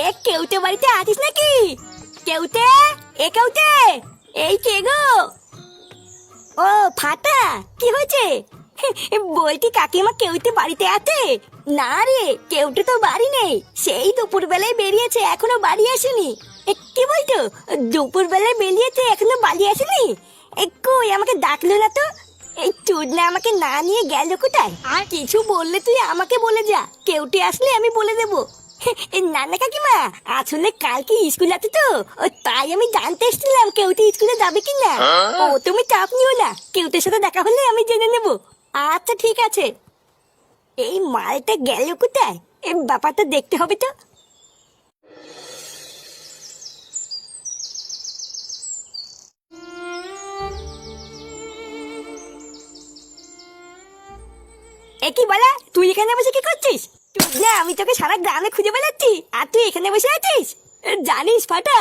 এ কেউতে বাড়িতে আছিস নাকি? কেউতে, এ কেউতে, এই কে গো? ও ফাটা, কি হয়েছে? বলছি কাকিমা কেউতে বাড়িতে আছে? না রে, কেউতে তো বাড়ি নেই। সেই দুপুর বেলায় বেরিয়েছে, এখনো বাড়ি আসেনি। কি বলতো? দুপুর বেলায় বেরিয়েছে, এখনো বাড়ি আসেনি? কই আমাকে ডাকলো না তো? এই চুদনা আমাকে না নিয়ে গেল কোথায়? আর কিছু বললে তুই আমাকে বলে যা, কেউটি আসলে আমি বলে দেবো। না না কাকিমা, আসলে কালকে স্কুল আছে তো, তাই আমি জানতে এসেছিলাম কেউটি স্কুলে যাবে কিনা। ও তুমি চাপ নিও না, কেউটির সাথে দেখা হলে আমি জেনে নেব। আচ্ছা ঠিক আছে। এই মালটা গেল কোথায়? এই ব্যাপারটা দেখতে হবে তো। একই বলা, তুই এখানে বসে কি করছিস? না আমি তোকে সারা গ্রামে খুঁজে বেড়াচ্ছি, আর তুই এখানে বসে আছিস? জানিস ফাটা,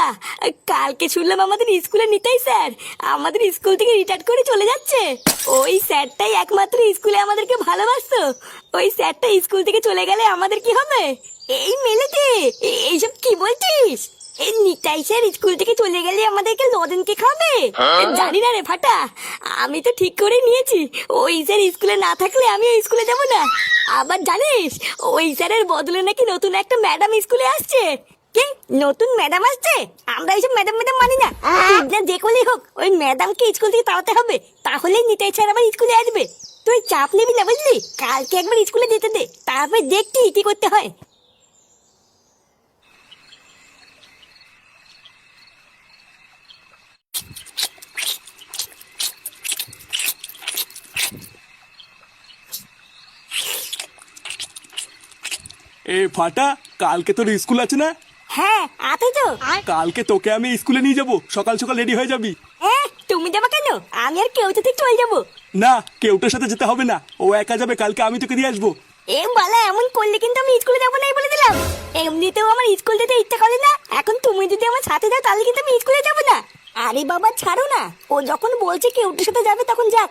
কালকে শুনলাম আমাদের স্কুলে নিতাই স্যার আমাদের স্কুল থেকে রিটায়ার করে চলে যাচ্ছে। ওই স্যারটাই একমাত্র স্কুলে আমাদেরকে ভালোবাসতো। ওই স্যারটা স্কুল থেকে চলে গেলে আমাদের কি হবে? এই মেলেতে এইসব কি বলছিস? এই নিতাই স্যার স্কুল থেকে চলে গেলে আমাদেরকে লজেন কে খাবে? জানি না রে ফাটা, আমি তো ঠিক করে নিয়েছি ওই স্যার স্কুলে না থাকলে আমি ওই স্কুলে যাব না। আবার জানিস ওই স্যারের বদলে নাকি নতুন একটা ম্যাডাম স্কুলে আসছে। কি নতুন ম্যাডাম আসছে? আমরা এইসব ম্যাডাম ম্যাডাম মানি না। যে করেই হোক ওই ম্যাডামকে স্কুল থেকে তাড়াতে হবে, তাহলেই নিতাই স্যার আবার স্কুলে আসবে। তুই চাপ নিবি না বুঝলি, কালকে একবার স্কুলে যেতে দে, তারপর দেখছি কি করতে হয়। এ ফাটা, কালকে তোর স্কুল আছে না? হ্যাঁ আছে তো। কালকে তোকে আমি স্কুলে নিয়ে যাব, সকাল সকাল রেডি হয়ে যাবি। তুমি যাবে কেন? আমি আর কেউ থেকে চলে যাবো। না, কেউটার সাথে যেতে হবে না, ও একা যাবে, কালকে আমি তোকে দিয়ে আসবো। বালা এমন করলে কিন্তু আমি স্কুলে যাবো না বলে দিলাম। এমনিতেও আমার স্কুল যেতে ইচ্ছা করে না, এখন তুমি যদি আমার সাথে যাও তাহলে কিন্তু আমি স্কুলে যাবো না। আরে বাবা ছাড়ো না, ও যখন বলছে কেউটার সাথে যাবে তখন যাক।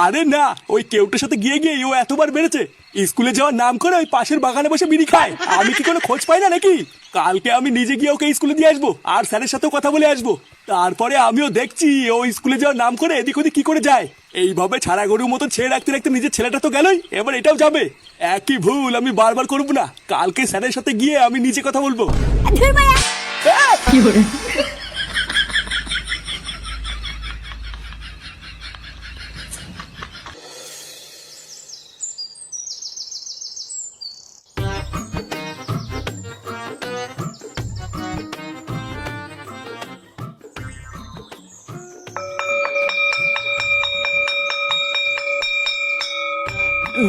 আরে না, ওই কেউটার সাথে গিয়ে গিয়ে ও এতবার বেড়েছে, স্কুলে যাওয়ার নাম করে ওই পাশের বাগানে বসে বিড়ি খায়। আমি কি কোনো খোঁজ পাই না নাকি? কালকে আমি নিজে গিয়ে ওকে স্কুলে দিয়ে আসবো, আর স্যারের সাথেও কথা বলে আসবো। তারপরে আমিও দেখছি ও স্কুলে যাওয়ার নাম করে এদিক ওদিক কি করে যায়। এইভাবে ছাড়া গরুর মতো ছেড়ে রাখতে রাখতে নিজের ছেলেটা তো গেলই, এবার এটাও যাবে। একই ভুল আমি বারবার করবো না, কালকে স্যারের সাথে গিয়ে আমি নিজে কথা বলবো। ধুর মায়া।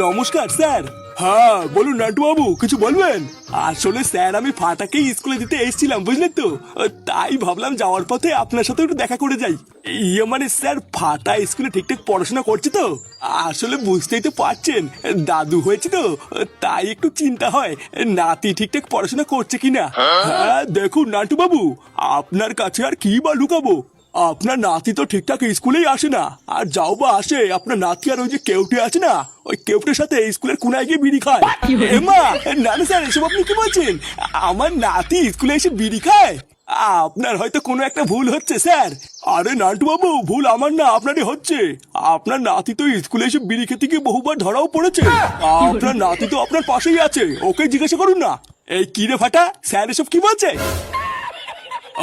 নমস্কার স্যার। হ্যাঁ বলুন নান্টু বাবু, কিছু বলবেন? আসলে স্যার আমি ফাটাকেই স্কুলে দিতে এসেছিলাম বুঝলেন তো, তাই ভাবলাম যাওয়ার পথে আপনার সাথে একটু দেখা করে যাই। ইয়ে মানে স্যার, ফাটা স্কুলে ঠিকঠাক পড়াশোনা করছে তো? আসলে বুঝতেই তো পারছেন, দাদু হয়েছে তো, তাই একটু চিন্তা হয় নাতি ঠিকঠাক পড়াশোনা করছে কিনা। হ্যাঁ দেখুন নান্টু বাবু, আপনার কাছে আর কি বা লুকাবো, আপনার নাতি তো ঠিকঠাক স্কুলেই আসে না, আর যাও বা আসে আপনার নাতি আর ওই যে কেউটে আছে না, ওই কেউটের সাথে স্কুলের কোনায় গিয়ে বিড়ি খায়। এমা না না স্যার, এসব আপনি কি বলছেন? আমার নাতি স্কুলে এসে বিড়ি খায়? আপনার হয়তো কোনো একটা ভুল হচ্ছে স্যার। আরে নান্টু বাবু, ভুল আমার না আপনারই হচ্ছে। আপনার নাতি তো স্কুলে এসে বিড়ি খেতে গিয়ে বহুবার ধরাও পড়েছে। আপনার নাতি তো আপনার পাশেই আছে, ওকে জিজ্ঞাসা করুন না। এই কি রে ফাটা, স্যার এসব কি বলছে?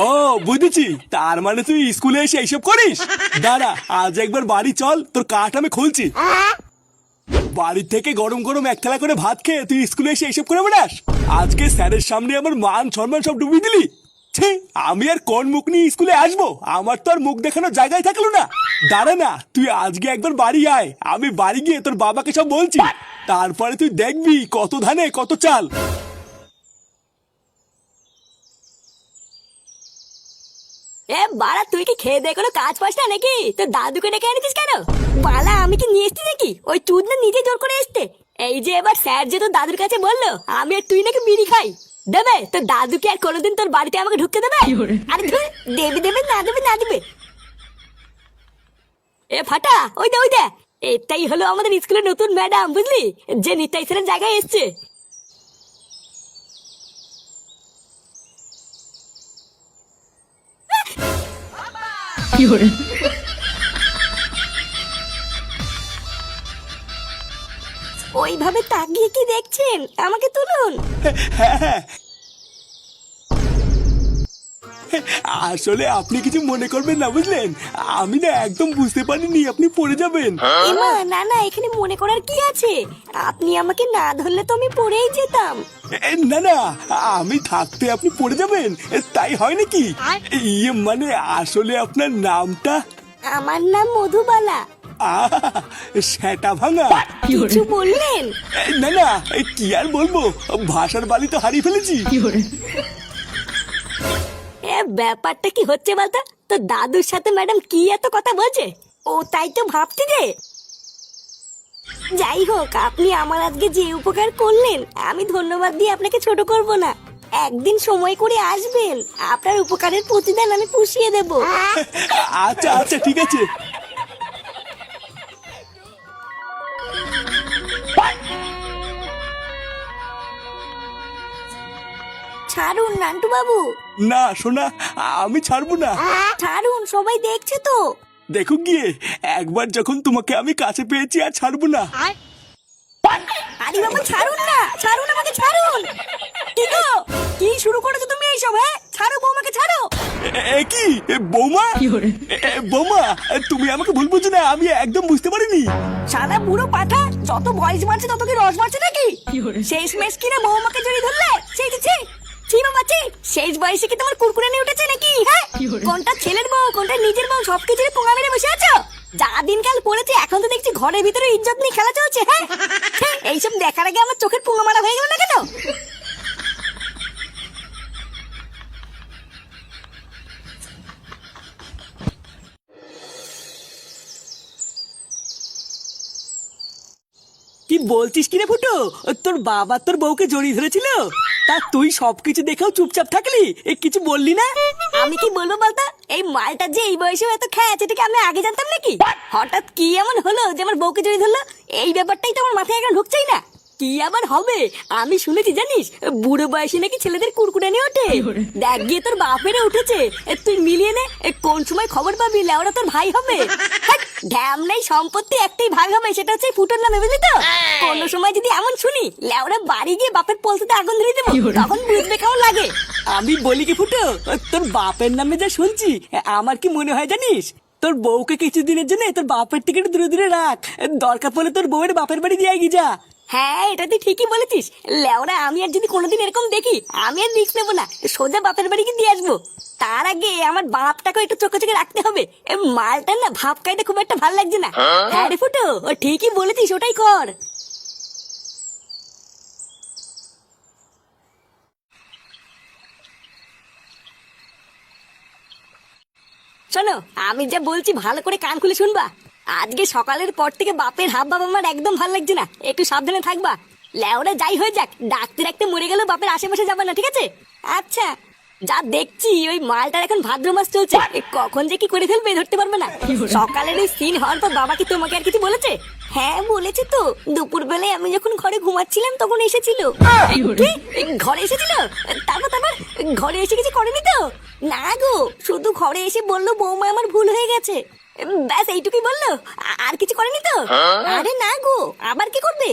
ও বুঝেছি, তার মানে তুই স্কুলে এসে এইসব করিস। দাঁড়া, আজ একবার বাড়ি চল, তোর কাঠ আমি খুলছি। বাড়ি থেকে গরম গরম এক থালা করে ভাত খেয়ে তুই স্কুলে এসে এইসব করে বেড়াস? আজকে স্যারের সামনে আমার মান সম্মান সব ডুবিয়ে দিলি। ছি, আমি আর কোন মুখ নিয়ে স্কুলে আসবো? আমার তো আর মুখ দেখানোর জায়গায় থাকলো না। দাঁড়া না, তুই আজকে একবার বাড়ি আয়, আমি বাড়ি গিয়ে তোর বাবাকে সব বলছি, তারপরে তুই দেখবি কত ধানে কত চাল। বাড়া তুই কি খেয়ে দিয়ে কোনো কাজ পাস না নাকি? তোর দাদুকে ডেকে এনেছিস কেন? বালা আমি কি নিয়ে এসছি নাকি? ওই চুদ না নিজে জোর করে এসছে। এই যে এবার স্যার যে তোর দাদুর কাছে বললো আমি আর তুই নাকি বিড়ি খাই, দেবে তোর দাদুকে আর কোনোদিন তোর বাড়িতে আমাকে ঢুকতে দেবে? আরে ধুর, দেবে দেবে না দেবে না দেবে। ফাটা, ওই দে ওই দে, এটাই হলো আমাদের স্কুলের নতুন ম্যাডাম বুঝলি, যে নিতাই স্যারের জায়গায় এসছে। ওইভাবে তাকিয়ে কি দেখছেন? আমাকে তুলুন। হ্যাঁ হ্যাঁ, আসলে আপনি কিছু মনে করবেন না, বুঝলেন? আমি না একদম বুঝতে পারিনি আপনি পড়ে যাবেন। এমা না না, এখানে মনে করার কি আছে? আপনি আমাকে না ধরলে তো আমি পড়েই যেতাম। না না, আমি থাকতে আপনি পড়ে যাবেন তাই হয় নাকি? মানে আসলে আপনার নামটা? আমার নাম মধুবালা। সেটা ভাঙা। কিছু বললেন? না না, কি আর বলবো, ভাষার বালি তো হারিয়ে ফেলেছি। ব্যাপারটা কি হচ্ছে বলতো? তো দাদুর সাথে ম্যাডাম কি এত কথা বলছে? ও তাই তো ভাবছি যে। যাই হোক, আপনি আমার আজকে যে উপকার করলেন, আমি ধন্যবাদ দিয়ে আপনাকে ছোট করব না। একদিন সময় করে আসবেন, আপনার উপকারের প্রতিদান আমি পুষিয়ে দেব। আচ্ছা আচ্ছা, ঠিক আছে। ছাড়ুন নান্টু বাবু, না সোনা, আমি ছাড়বো না। ছাড়ুন, সবাই দেখছে তো। দেখো গিয়ে, একবার যখন তোমাকে আমি কাছে পেয়েছি আর ছাড়বো না। আরে বাবা, ছাড়ুন না, ছাড়ুন, আমাকে ছাড়ুন। কি গো, কি শুরু করেছো তুমি এইসব? হ্যাঁ, ছাড়ো বৌমাকে, ছাড়ো। কি বৌমা? বৌমা, তুমি আমাকে ভুল বুঝছো না, আমি একদম বুঝতে পারিনি। সাদা বুড়ো পাঠা, যত বয়স বাড়ছে তত কি রস বাড়ছে নাকি? শেষ মেশ কিনা বৌমাকে জড়িয়ে ধরলে? ছি ছি ছি, ছি বাবা ছি। শেষ বয়সে কি তোমার কুরকুরে নিয়ে উঠেছে নাকি? হ্যাঁ, কোনটা ছেলের বউ, কোনটা নিজের বউ, সবকিছুর পোঙা মেরে বসে আছো। যা দিনকাল পড়েছে, এখন তো দেখছি ঘরের ভিতরে ইজ্জত নিয়ে খেলা চলছে। হ্যাঁ, এইসব দেখার আগে আমার চোখের পোঙা মারা হয়ে গেল না কেন? কি বলছিস কিরে ফুটো? তোর বাবা তোর বউকে জড়িয়ে ধরেছিল, তা তুই সবকিছু দেখেও চুপচাপ থাকলি, কিছু বললি না? আমি কি বলবো বলতো? এই মালটা যে এই বয়সে এত খেয়ে আছে, এটাকে আমি আগে জানতাম নাকি? হঠাৎ কি এমন হলো যে আমার বউকে জড়িয়ে ধরলো? এই ব্যাপারটাই তো আমার মাথায় এখন ঢুকছেই না। কি আবার হবে? আমি শুনেছি জানিস, বুড়ো বয়সে নাকি ছেলেদের কুরকুরে নিয়ে ওঠে। দেখ গিয়ে তোর বাপেরে উঠেছে, তুই মিলিয়ে নে। কোন সময় খবর পাবি লেওরা তোর ভাই হবে। ঢ্যাম নাই, সম্পত্তি একটাই ভাগ হবে, সেটা হচ্ছে ফুটোর নামে, বুঝলি তো? কোন সময় যদি এমন শুনি লেওরা বাড়ি গিয়ে বাপের পলসিতে আগুন ধরিয়ে দেবো, তখন বুঝবে কেমন লাগে। আমি বলি কি ফুটো, তোর বাপের নামে যা শুনছি, আমার কি মনে হয় জানিস? তোর বউকে কিছুদিনের জন্য তোর বাপের থেকে একটু দূরে দূরে রাখ, দরকার পড়লে তোর বউয়ের বাপের বাড়ি দিয়ে গিয়ে যা। হ্যাঁ, এটা তুই ঠিকই বলেছিস। লেওরা আমি আর যদি কোনোদিন এরকম দেখি, আমি আর রিস্ক নেবো না, সোজা বাপের বাড়ি গিয়ে দিয়ে আসবো। তার আগে আমার বাপটাকে একটু চোখে চোখে রাখতে হবে। মালটা না ভাব খাইতে খুব একটা ভালো লাগছে না। হ্যাঁ রে ফুটো, ও ঠিকই বলেছিস, ওটাই কর। শোনো, আমি যা বলছি ভালো করে কান খুলে শুনবা। আজকে সকালের পর থেকে বাপের হাব ভাব আমার একদম ভালো লাগছে না, একটু সাবধানে থাকবা। লেওরা যাই হয়ে যাক, ডাকতে ডাকতে মরে গেলেও বাপের আশেপাশে যাবে না, ঠিক আছে? আচ্ছা, যা দেখছি ওই মালটার এখন ভাদ্র মাস চলছে, কখন যে কি করে ফেলবে ধরতে পারবে না। সকালের ওই সিন হওয়ার পর বাবা কি তোমাকে আর কিছু বলেছে? হ্যাঁ বলেছে তো, দুপুর বেলায় আমি যখন ঘরে ঘুমাচ্ছিলাম তখন এসেছিল। কি? ঘরে এসেছিল? তারপর ঘরে এসে কিছু করেনি তো? না গো, শুধু ঘরে এসে বললো বৌমা আমার ভুল হয়ে গেছে, ব্যাস এইটুকুই বললো। আর কিছু করেনি তো? আরে না গো, আবার কি করবে?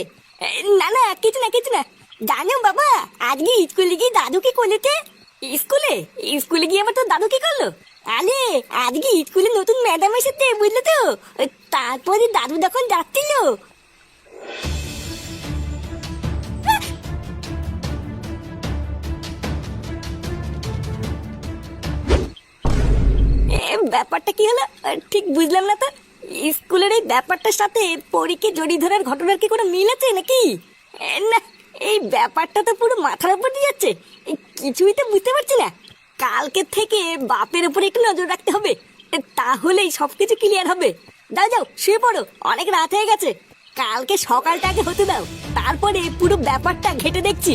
না না, কিছু না কিছু না। জানো বাবা, আজকে স্কুলে গিয়ে দাদু কি করেছে? স্কুলে স্কুলে গিয়ে আবার তোর দাদু কি করলো? আরে আজকে স্কুলে নতুন ম্যাডাম এসেছে, বুঝলে তো? তারপরে দাদু যখন যাচ্ছিল, ব্যাপারটা কি হলো ঠিক বুঝলাম না তো। স্কুলের এই ব্যাপারটার সাথে পরীকে জড়িয়ে ধরার ঘটনার কি কোনো মিল আছে নাকি? না, এই ব্যাপারটা তো পুরো মাথার উপর দিয়ে যাচ্ছে, কিছুই তো বুঝতে পারছি না। কালকে থেকে বাপের উপরে একটু নজর রাখতে হবে, তাহলেই সবকিছু ক্লিয়ার হবে। যাও যাও, শুয়ে পড়ো, অনেক রাত হয়ে গেছে। কালকে সকালটা আগে হতে দাও, তারপরে পুরো ব্যাপারটা ঘেটে দেখছি।